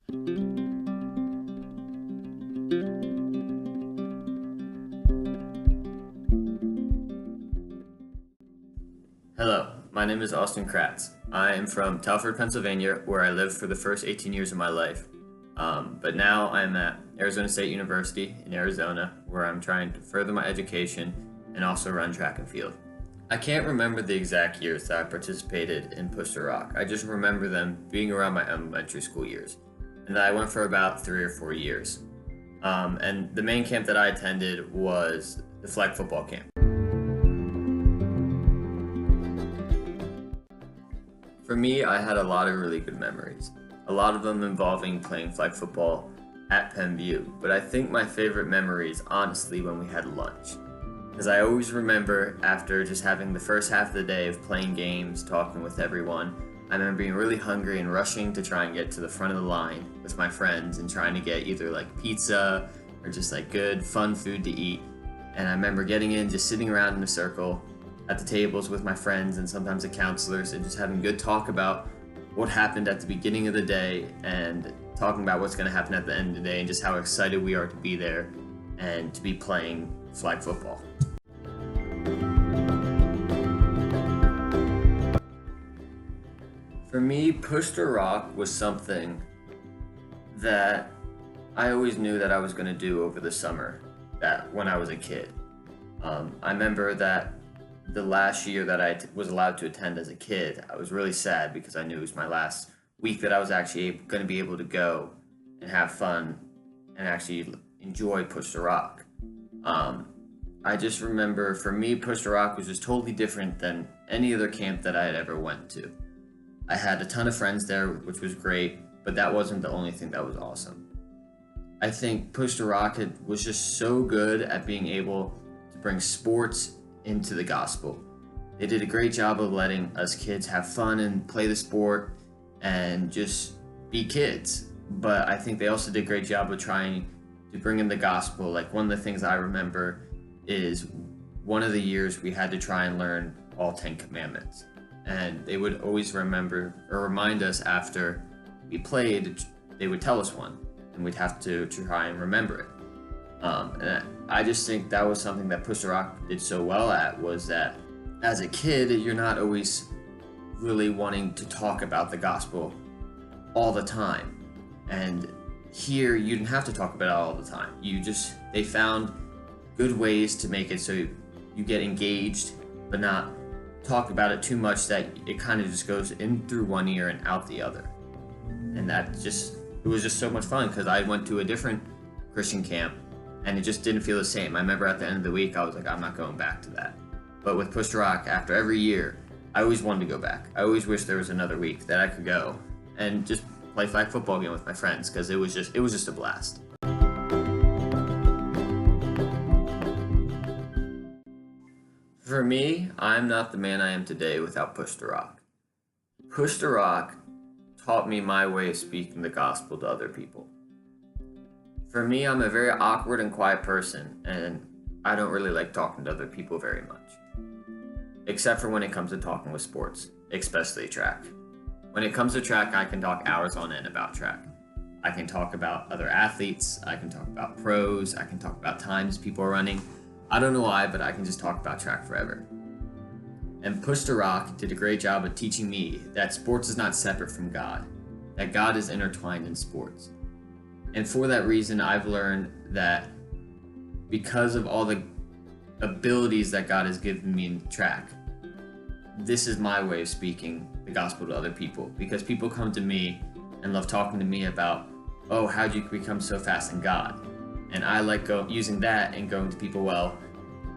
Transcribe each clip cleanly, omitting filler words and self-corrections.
Hello, my name is Austin Kratz. I am from Telford, Pennsylvania, where I lived for the first 18 years of my life. But now I'm at Arizona State University in Arizona, where I'm trying to further my education and also run track and field. I can't remember the exact years that I participated in Push to Rock. I just remember them being around my elementary school years, and that I went for about 3 or 4 years. And the main camp that I attended was the flag football camp. For me, I had a lot of really good memories, a lot of them involving playing flag football at Penview, but I think my favorite memory is honestly when we had lunch. Because I always remember after just having the first half of the day of playing games, talking with everyone, I remember being really hungry and rushing to try and get to the front of the line with my friends and trying to get either like pizza or just like good, fun food to eat. And I remember getting in, just sitting around in a circle at the tables with my friends and sometimes the counselors and just having good talk about what happened at the beginning of the day and talking about what's going to happen at the end of the day and just how excited we are to be there and to be playing flag football. For me, Push to Rock was something that I always knew that I was going to do over the summer that when I was a kid. I remember that the last year that I was allowed to attend as a kid, I was really sad because I knew it was my last week that I was actually going to be able to go and have fun and actually enjoy Push to Rock. I just remember for me, Push to Rock was just totally different than any other camp that I had ever went to. I had a ton of friends there, which was great, but that wasn't the only thing that was awesome. I think Push to Rock was just so good at being able to bring sports into the gospel. They did a great job of letting us kids have fun and play the sport and just be kids. But I think they also did a great job of trying to bring in the gospel. Like one of the things I remember is one of the years we had to try and learn all 10 commandments. And they would always remember or remind us after we played, they would tell us one and we'd have to try and remember it. And I just think that was something that Push to Rock did so well at, was that as a kid, you're not always really wanting to talk about the gospel all the time. And here, you didn't have to talk about it all the time. They found good ways to make it so you get engaged, but not talk about it too much that it kind of just goes in through one ear and out the other. And it was just so much fun because I went to a different Christian camp and it just didn't feel the same. I remember at the end of the week, I was like, I'm not going back to that. But with Push to Rock, after every year, I always wanted to go back. I always wish there was another week that I could go and just play flag football again with my friends because it was just a blast. For me, I'm not the man I am today without Push to Rock. Push to Rock taught me my way of speaking the gospel to other people. For me, I'm a very awkward and quiet person, and I don't really like talking to other people very much. Except for when it comes to talking with sports, especially track. When it comes to track, I can talk hours on end about track. I can talk about other athletes, I can talk about pros, I can talk about times people are running. I don't know why, but I can just talk about track forever. And Push to Rock did a great job of teaching me that sports is not separate from God, that God is intertwined in sports. And for that reason, I've learned that because of all the abilities that God has given me in track, this is my way of speaking the gospel to other people. Because people come to me and love talking to me about, oh, how'd you become so fast in God? And I like using that and going to people, well,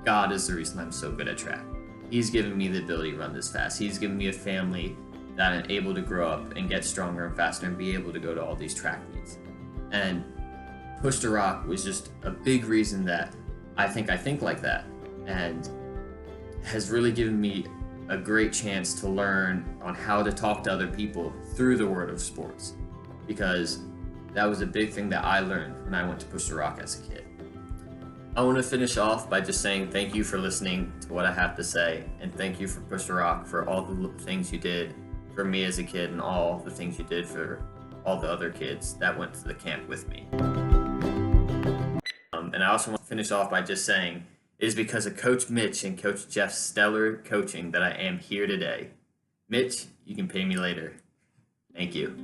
God is the reason I'm so good at track. He's given me the ability to run this fast. He's given me a family that I'm able to grow up and get stronger and faster and be able to go to all these track meets. And Push to Rock was just a big reason that I think like that, and has really given me a great chance to learn on how to talk to other people through the word of sports, because that was a big thing that I learned when I went to Push to Rock as a kid. I want to finish off by just saying thank you for listening to what I have to say, and thank you for Push to Rock for all the things you did for me as a kid and all the things you did for all the other kids that went to the camp with me. And I also want to finish off by just saying it is because of Coach Mitch and Coach Jeff's stellar coaching that I am here today. Mitch, you can pay me later. Thank you.